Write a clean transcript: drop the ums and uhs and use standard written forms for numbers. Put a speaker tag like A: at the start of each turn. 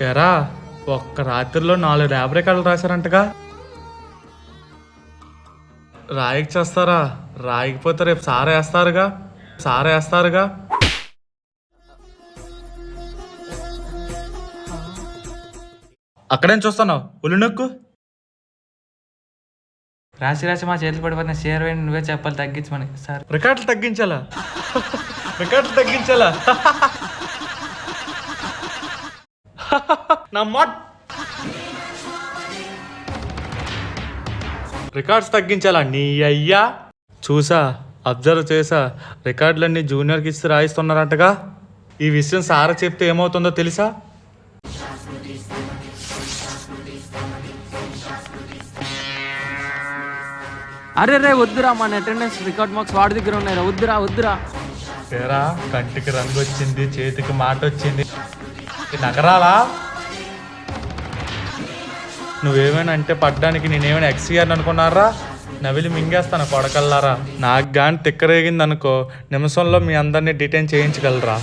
A: ఎరా ఒక్క రాత్రిలో 4 ర్యాబ్ రికార్డులు రాశారంటగా. రాయికి చేస్తారా? రాయకపోతే రేపు సారేస్తారుగా. అక్కడేం చూస్తున్నావు? ఉల్లి నొక్కు.
B: రాసి రాసి మా చేతులు పడిపోతున్న షేర్ వేయండి, నువ్వే చెప్పాలి తగ్గించమని. సార్
A: రికార్డులు తగ్గించాలా? రికార్డులు తగ్గించాలా? నా మాట రికార్డ్స్ తగ్గించాలా? నీ అయ్యా అబ్జర్వ్ చేసా, రికార్డులన్నీ జూనియర్కి ఇచ్చి రాయిస్తున్నారంటగా. ఈ విషయం సార్ చెప్తే ఏమవుతుందో తెలుసా?
B: అరే రే వద్దురా, మన అటెండెన్స్ రికార్డ్ మార్క్స్ వాడి దగ్గర ఉన్నాయి. వద్దురా.
A: తేరా కంటికి రంగు వచ్చింది, చేతికి మాట వచ్చింది, నగరాలా? నువ్వేమైనా అంటే పడ్డానికి నేనేమైనా ఎక్స్ఈఆర్ అనుకున్నారా? నవిలి మింగేస్తాను కొడకల్లారా. నాకు కానీ తిక్కరేగింది అనుకో, నిమిషంలో మీ అందరినీ డిటైన్ చేయించగలరా?